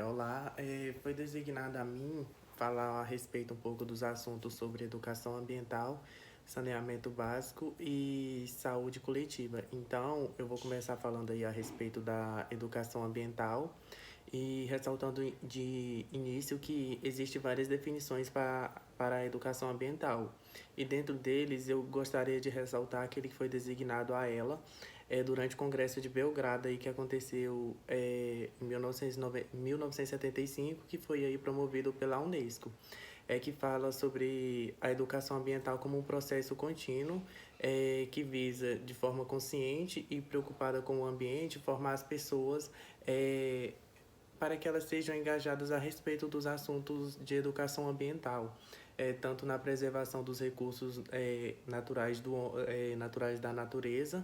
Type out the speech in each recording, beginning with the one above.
Olá, foi designado a mim falar a respeito um pouco dos assuntos sobre educação ambiental, saneamento básico e saúde coletiva. Então, eu vou começar falando aí a respeito da educação ambiental e ressaltando de início que existem várias definições para a educação ambiental. E dentro deles, eu gostaria de ressaltar aquele que foi designado a ela durante o Congresso de Belgrado aí, que aconteceu em 1975, que foi aí promovido pela Unesco, que fala sobre a educação ambiental como um processo contínuo que visa, de forma consciente e preocupada com o ambiente, formar as pessoas para que elas sejam engajadas a respeito dos assuntos de educação ambiental, tanto na preservação dos recursos naturais da natureza,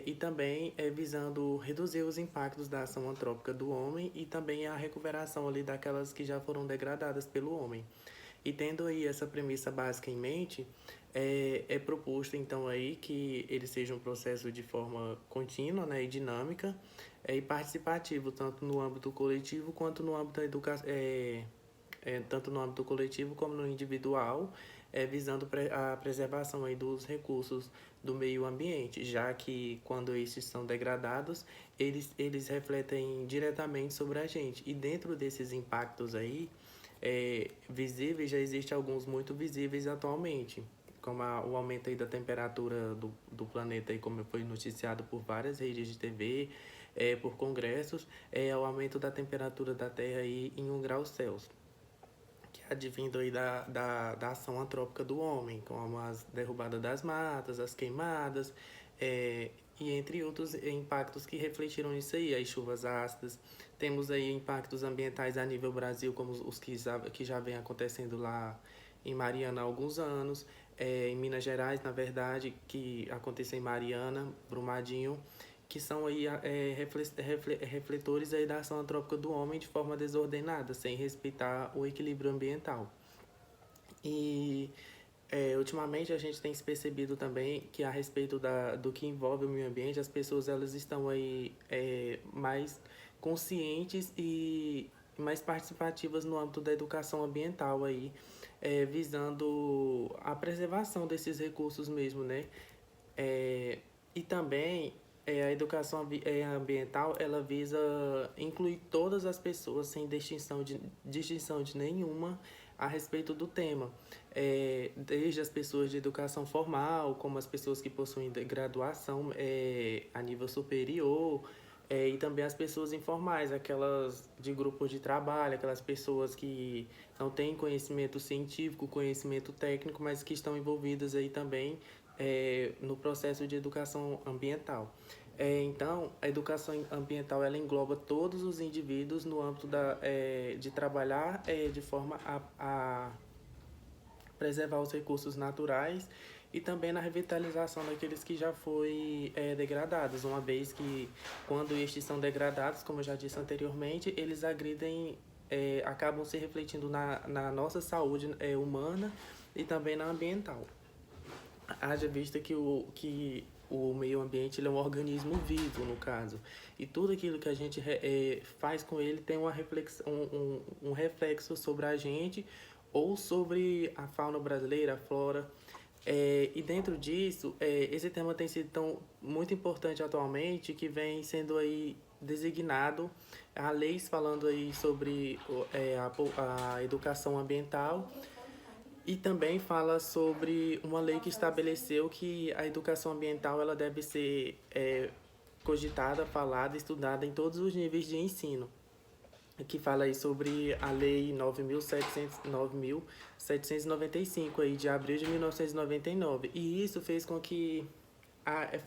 e também visando reduzir os impactos da ação antrópica do homem e também a recuperação ali daquelas que já foram degradadas pelo homem. E tendo aí essa premissa básica em mente, é proposto então aí que ele seja um processo de forma contínua, né, e dinâmica, e participativo, tanto no âmbito coletivo quanto no âmbito da educação, tanto no âmbito coletivo como no individual, visando a preservação aí dos recursos do meio ambiente, já que quando esses são degradados, eles refletem diretamente sobre a gente. E dentro desses impactos aí, visíveis, já existem alguns muito visíveis atualmente, como o aumento aí da temperatura do planeta, aí, como foi noticiado por várias redes de TV, por congressos, o aumento da temperatura da Terra aí em 1 grau Celsius, que é advindo aí da ação antrópica do homem, como as derrubadas das matas, as queimadas, e entre outros impactos que refletiram nisso aí, as chuvas ácidas. Temos aí impactos ambientais a nível Brasil, como os que já vem acontecendo lá em Mariana há alguns anos, em Minas Gerais, na verdade, que aconteceu em Mariana, Brumadinho, que são aí refletores aí da ação antrópica do homem de forma desordenada, sem respeitar o equilíbrio ambiental. E ultimamente a gente tem se percebido também que a respeito do que envolve o meio ambiente, as pessoas elas estão aí mais conscientes e mais participativas no âmbito da educação ambiental aí, visando a preservação desses recursos mesmo, né? É, e também a educação ambiental ela visa incluir todas as pessoas sem distinção de nenhuma a respeito do tema, desde as pessoas de educação formal, como as pessoas que possuem graduação a nível superior, e também as pessoas informais, aquelas de grupos de trabalho, aquelas pessoas que não têm conhecimento científico, conhecimento técnico, mas que estão envolvidas aí também no processo de educação ambiental. Então, a educação ambiental ela engloba todos os indivíduos no âmbito de trabalhar de forma a preservar os recursos naturais e também na revitalização daqueles que já foi degradados, uma vez que quando estes são degradados, como eu já disse anteriormente, eles agridem, acabam se refletindo na nossa saúde humana e também na ambiental. Haja vista que o meio ambiente ele é um organismo vivo, no caso. E tudo aquilo que a gente faz com ele tem uma reflexão, um reflexo sobre a gente ou sobre a fauna brasileira, a flora. E dentro disso, esse tema tem sido muito importante atualmente, que vem sendo aí designado a leis falando aí sobre a educação ambiental e também fala sobre uma lei que estabeleceu que a educação ambiental ela deve ser cogitada, falada, estudada em todos os níveis de ensino. Que fala aí sobre a Lei 9.795, aí, de abril de 1999. E isso fez com que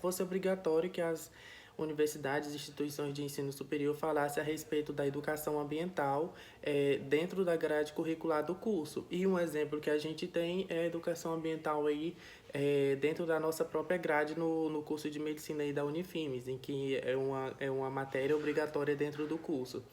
fosse obrigatório que as universidades e instituições de ensino superior falassem a respeito da educação ambiental dentro da grade curricular do curso. E um exemplo que a gente tem é a educação ambiental aí, dentro da nossa própria grade no curso de medicina aí da Unifimes, em que é uma matéria obrigatória dentro do curso.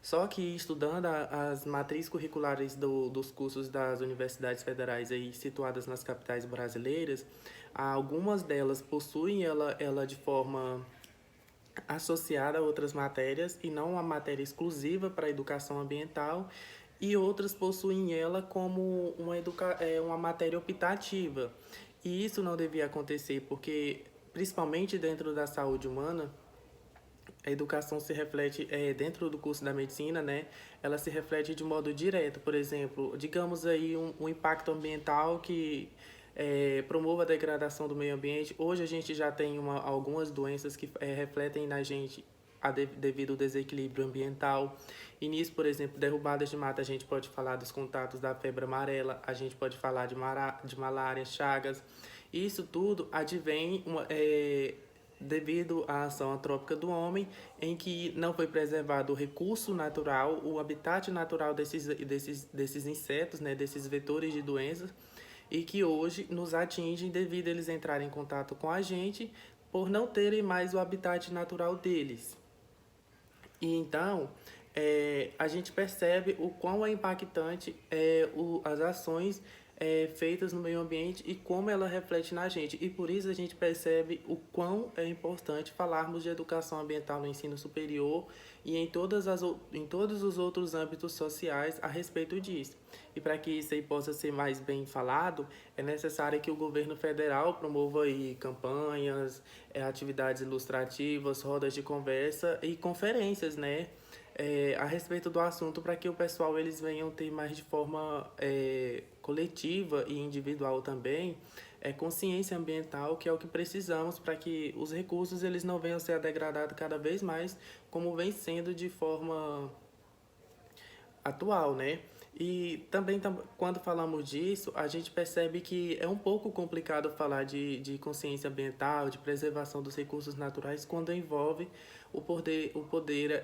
Só que estudando as matrizes curriculares dos cursos das universidades federais aí situadas nas capitais brasileiras, algumas delas possuem ela de forma associada a outras matérias e não uma matéria exclusiva para a educação ambiental, e outras possuem ela como uma matéria optativa. E isso não devia acontecer porque, principalmente dentro da saúde humana, a educação se reflete dentro do curso da medicina, né? Ela se reflete de modo direto. Por exemplo, digamos aí um impacto ambiental que promova a degradação do meio ambiente. Hoje a gente já tem algumas doenças que refletem na gente devido ao desequilíbrio ambiental. E nisso, por exemplo, derrubadas de mata, a gente pode falar dos contatos da febre amarela, a gente pode falar de malária, chagas. Isso tudo advém devido à ação antrópica do homem, em que não foi preservado o recurso natural, o habitat natural desses insetos, né, desses vetores de doenças, e que hoje nos atingem devido a eles entrarem em contato com a gente por não terem mais o habitat natural deles. E então, a gente percebe o quão é impactante as ações feitas no meio ambiente e como ela reflete na gente. E por isso a gente percebe o quão é importante falarmos de educação ambiental no ensino superior e em todos os outros âmbitos sociais a respeito disso. E para que isso aí possa ser mais bem falado, é necessário que o governo federal promova aí campanhas, atividades ilustrativas, rodas de conversa e conferências, né? A respeito do assunto, para que o pessoal eles venham ter mais de forma coletiva e individual também consciência ambiental, que é o que precisamos para que os recursos eles não venham a ser degradados cada vez mais, como vem sendo de forma atual, né? E também, quando falamos disso, a gente percebe que é um pouco complicado falar de consciência ambiental, de preservação dos recursos naturais, quando envolve o poder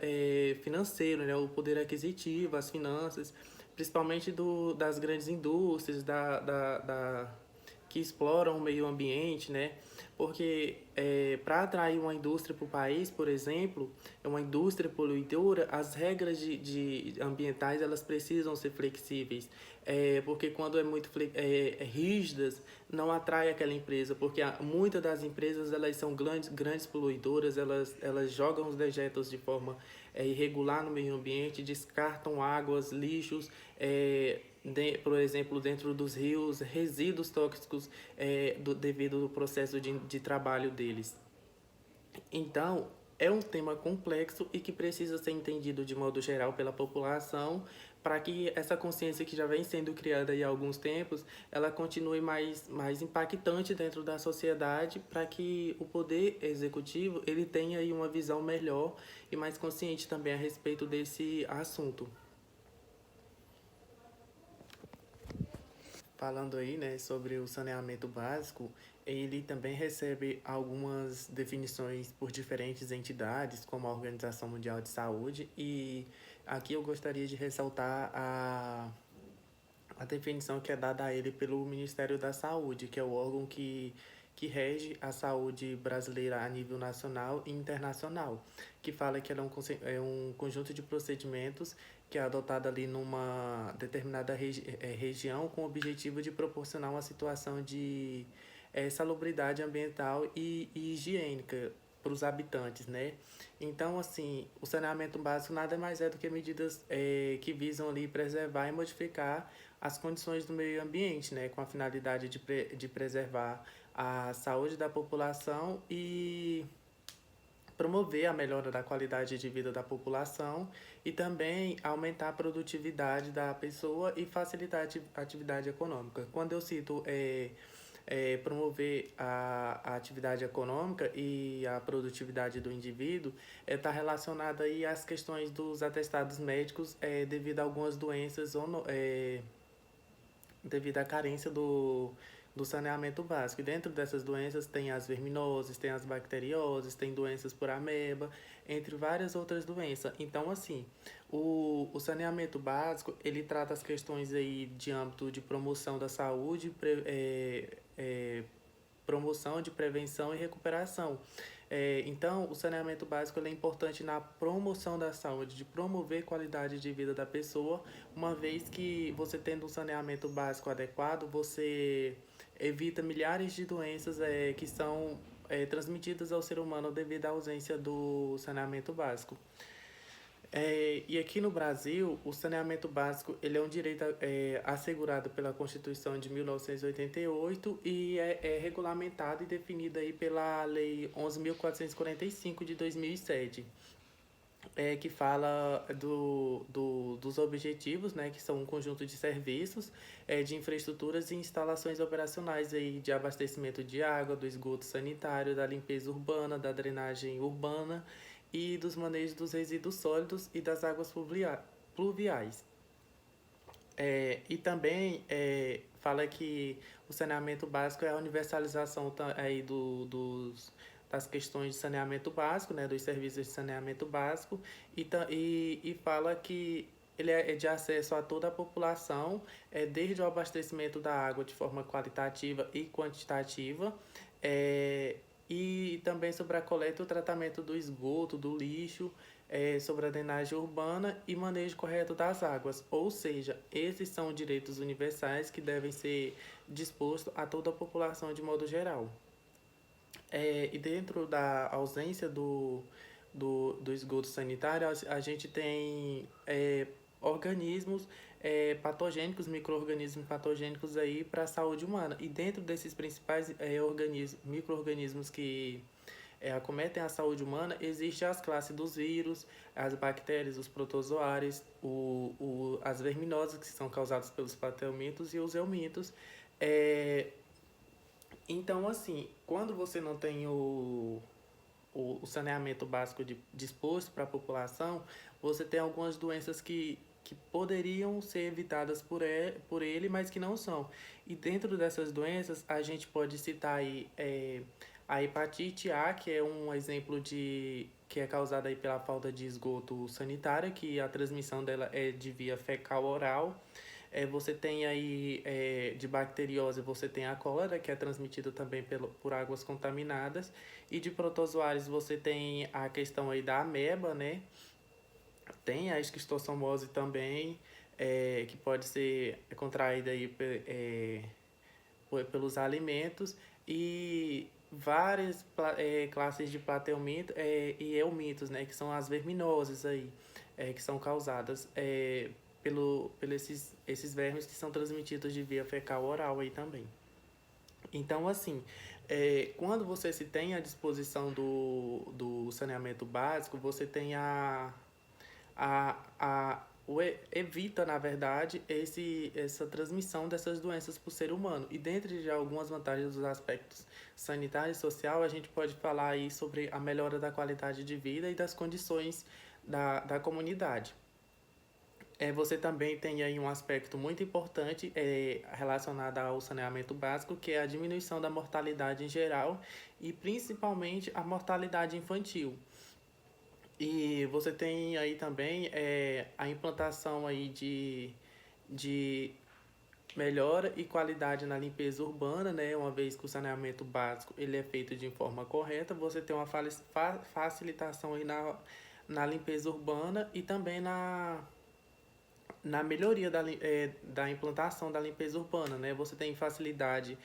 financeiro, né? O poder aquisitivo, as finanças, principalmente das grandes indústrias, que exploram o meio ambiente, né? Porque para atrair uma indústria para o país, por exemplo, uma indústria poluidora, as regras de ambientais elas precisam ser flexíveis, porque quando é muito rígidas, não atrai aquela empresa, porque muitas das empresas elas são grandes poluidoras, elas jogam os dejetos de forma irregular no meio ambiente, descartam águas, lixos, por exemplo, dentro dos rios, resíduos tóxicos devido ao processo de trabalho deles. Então, é um tema complexo e que precisa ser entendido de modo geral pela população para que essa consciência que já vem sendo criada há alguns tempos, ela continue mais impactante dentro da sociedade para que o poder executivo ele tenha aí uma visão melhor e mais consciente também a respeito desse assunto. Falando aí, né, sobre o saneamento básico, ele também recebe algumas definições por diferentes entidades, como a Organização Mundial de Saúde, e aqui eu gostaria de ressaltar a definição que é dada a ele pelo Ministério da Saúde, que é o órgão que rege a saúde brasileira a nível nacional e internacional, que fala que ela é um conjunto de procedimentos que é adotado ali numa determinada região com o objetivo de proporcionar uma situação de salubridade ambiental e higiênica para os habitantes, né? Então, assim, o saneamento básico nada mais é do que medidas que visam ali preservar e modificar as condições do meio ambiente, né? Com a finalidade de preservar a saúde da população e promover a melhora da qualidade de vida da população e também aumentar a produtividade da pessoa e facilitar a atividade econômica. Quando eu cito promover a atividade econômica e a produtividade do indivíduo, está relacionado aí às questões dos atestados médicos devido a algumas doenças devido à carência do saneamento básico. E dentro dessas doenças tem as verminoses, tem as bacterioses, tem doenças por ameba, entre várias outras doenças. Então, assim, o saneamento básico, ele trata as questões aí de âmbito de promoção da saúde, promoção de prevenção e recuperação. Então, o saneamento básico é importante na promoção da saúde, de promover qualidade de vida da pessoa, uma vez que você tendo um saneamento básico adequado, você evita milhares de doenças que são transmitidas ao ser humano devido à ausência do saneamento básico. E aqui no Brasil, o saneamento básico ele é um direito assegurado pela Constituição de 1988 e é regulamentado e definido aí pela Lei 11.445 de 2007, que fala dos objetivos, né, que são um conjunto de serviços, de infraestruturas e instalações operacionais aí, de abastecimento de água, do esgoto sanitário, da limpeza urbana, da drenagem urbana e dos manejos dos resíduos sólidos e das águas pluviais. E também fala que o saneamento básico é a universalização aí das questões de saneamento básico, né, dos serviços de saneamento básico, e fala que ele é de acesso a toda a população, desde o abastecimento da água de forma qualitativa e quantitativa, e também sobre a coleta e o tratamento do esgoto, do lixo, sobre a drenagem urbana e manejo correto das águas. Ou seja, esses são direitos universais que devem ser dispostos a toda a população de modo geral. E dentro da ausência do esgoto sanitário, a gente tem organismos patogênicos, micro-organismos patogênicos aí para a saúde humana. E dentro desses principais micro-organismos que acometem a saúde humana, existem as classes dos vírus, as bactérias, os protozoários, as verminosas, que são causadas pelos platelmintos, e os eumintos. Então, assim, quando você não tem o saneamento básico disposto para a população, você tem algumas doenças que poderiam ser evitadas por ele, mas que não são. E dentro dessas doenças, a gente pode citar aí a hepatite A, que é um exemplo que é causada aí pela falta de esgoto sanitário, que a transmissão dela é de via fecal-oral. Você tem aí de bacteriose, você tem a cólera, que é transmitida também por águas contaminadas, e de protozoários você tem a questão aí da ameba, né? Tem a esquistossomose também, que pode ser contraída aí pelos alimentos, e várias classes de platelminto e eumintos, né? Que são as verminoses aí, que são causadas pelos esses vermes que são transmitidos de via fecal oral aí também. Então, assim, quando você se tem à disposição do saneamento básico, você tem evita, na verdade, essa transmissão dessas doenças para o ser humano. E dentre de algumas vantagens dos aspectos sanitário e social, a gente pode falar aí sobre a melhora da qualidade de vida e das condições da comunidade. Você também tem aí um aspecto muito importante relacionado ao saneamento básico, que é a diminuição da mortalidade em geral e principalmente a mortalidade infantil. E você tem aí também a implantação aí de melhora e qualidade na limpeza urbana, né? Uma vez que o saneamento básico ele é feito de forma correta, você tem uma facilitação aí na limpeza urbana e também na melhoria da implantação da limpeza urbana, né? Você tem facilidade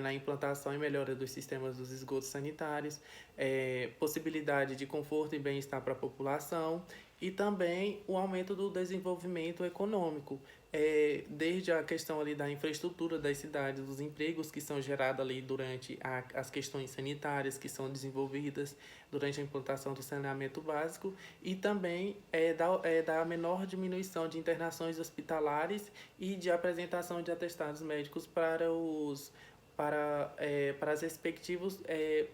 na implantação e melhora dos sistemas dos esgotos sanitários, possibilidade de conforto e bem-estar para a população e também o aumento do desenvolvimento econômico, desde a questão ali da infraestrutura das cidades, dos empregos que são gerados ali durante as questões sanitárias que são desenvolvidas durante a implantação do saneamento básico e também da menor diminuição de internações hospitalares e de apresentação de atestados médicos para as respectivos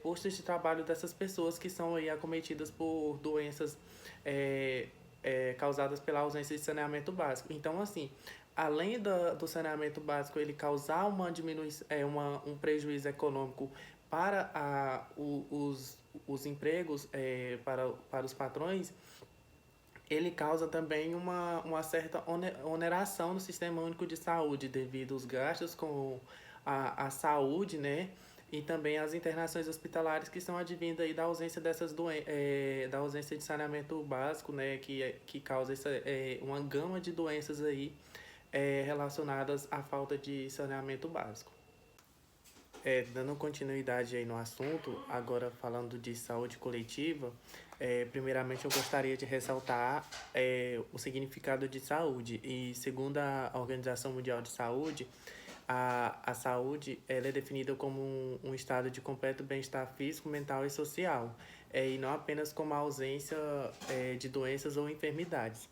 postos de trabalho dessas pessoas que são aí acometidas por doenças causadas pela ausência de saneamento básico. Então, assim, além do saneamento básico ele causar uma diminuição, um prejuízo econômico para os empregos, para os patrões, ele causa também uma certa oneração no Sistema Único de Saúde devido aos gastos com a saúde, né? E também as internações hospitalares que são advindas aí da ausência da ausência de saneamento básico, né? Que causa uma gama de doenças aí relacionadas à falta de saneamento básico. dando continuidade aí no assunto, agora falando de saúde coletiva, primeiramente eu gostaria de ressaltar o significado de saúde. E segundo a Organização Mundial de Saúde, a saúde ela é definida como um estado de completo bem-estar físico, mental e social, e não apenas como a ausência de doenças ou enfermidades.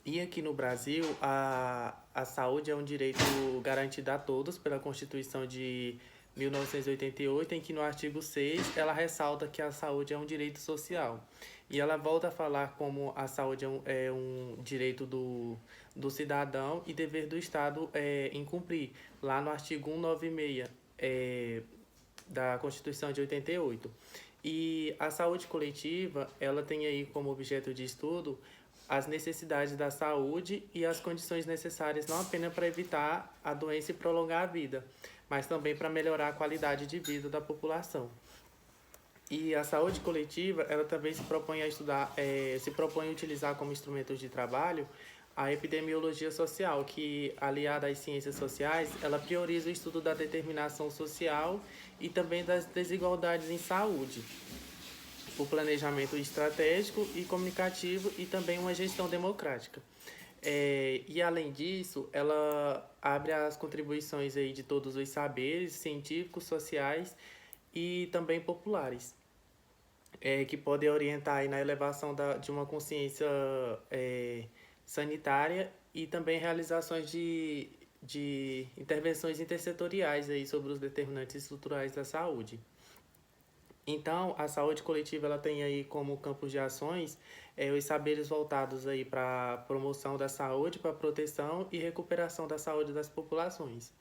E aqui no Brasil, a saúde é um direito garantido a todos pela Constituição de 1988, em que no artigo 6 ela ressalta que a saúde é um direito social. E ela volta a falar como a saúde é um direito do cidadão e dever do Estado em cumprir, lá no artigo 196 da Constituição de 88. E a saúde coletiva, ela tem aí como objeto de estudo as necessidades da saúde e as condições necessárias não apenas para evitar a doença e prolongar a vida, mas também para melhorar a qualidade de vida da população. E a saúde coletiva, ela também se propõe a estudar, se propõe a utilizar como instrumento de trabalho a epidemiologia social, que, aliada às ciências sociais, ela prioriza o estudo da determinação social e também das desigualdades em saúde, o planejamento estratégico e comunicativo e também uma gestão democrática. E além disso, ela abre as contribuições aí de todos os saberes científicos, sociais e também populares, que podem orientar aí na elevação de uma consciência sanitária e também realizações de intervenções intersetoriais aí sobre os determinantes estruturais da saúde. Então, a saúde coletiva ela tem aí como campos de ações os saberes voltados aí para a promoção da saúde, para a proteção e recuperação da saúde das populações,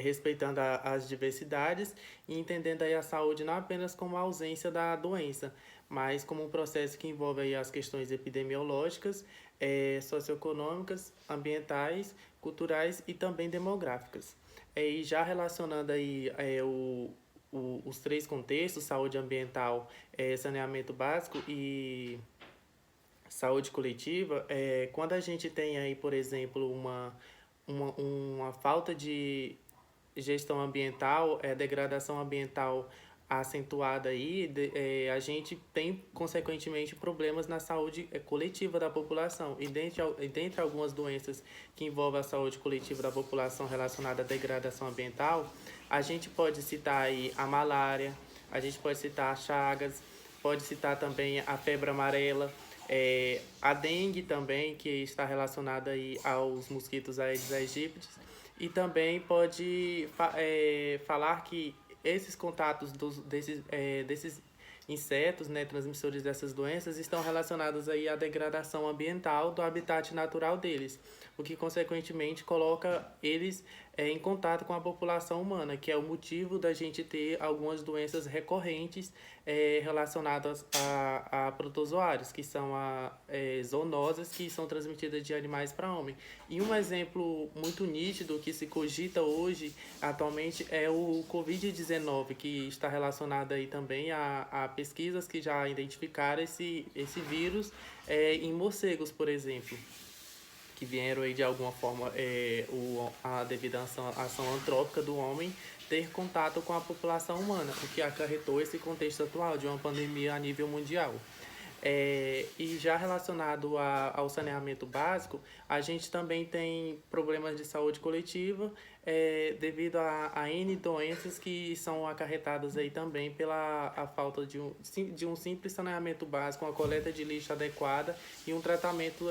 respeitando as diversidades e entendendo aí a saúde não apenas como a ausência da doença, mas como um processo que envolve aí as questões epidemiológicas, socioeconômicas, ambientais, culturais e também demográficas. E já relacionando aí os três contextos, saúde ambiental, saneamento básico e saúde coletiva, quando a gente tem aí, por exemplo, uma falta de gestão ambiental, degradação ambiental acentuada aí, a gente tem, consequentemente, problemas na saúde coletiva da população. E dentre algumas doenças que envolvem a saúde coletiva da população relacionada à degradação ambiental, a gente pode citar aí a malária, a gente pode citar as chagas, pode citar também a febre amarela, a dengue também, que está relacionada aí aos mosquitos Aedes aegypti, e também pode falar que esses contatos desses insetos, né, transmissores dessas doenças, estão relacionados aí à degradação ambiental do habitat natural deles, o que consequentemente coloca eles em contato com a população humana, que é o motivo da gente ter algumas doenças recorrentes relacionadas a protozoários, que são zoonoses que são transmitidas de animais para homem. E um exemplo muito nítido que se cogita hoje, atualmente, é o Covid-19, que está relacionado aí também a pesquisas que já identificaram esse vírus em morcegos, por exemplo, que vieram aí de alguma forma a devida ação antrópica do homem ter contato com a população humana, o que acarretou esse contexto atual de uma pandemia a nível mundial. E já relacionado ao saneamento básico, a gente também tem problemas de saúde coletiva devido a N doenças que são acarretadas aí também pela a falta de um simples saneamento básico, uma coleta de lixo adequada e um tratamento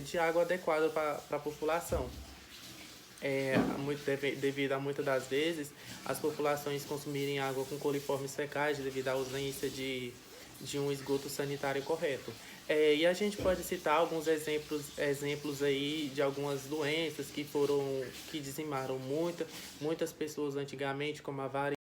de água adequado para a população. Devido a muitas das vezes as populações consumirem água com coliformes fecais devido à ausência de um esgoto sanitário correto. E a gente pode citar alguns exemplos aí de algumas doenças que dizimaram muitas pessoas antigamente, como a varíola,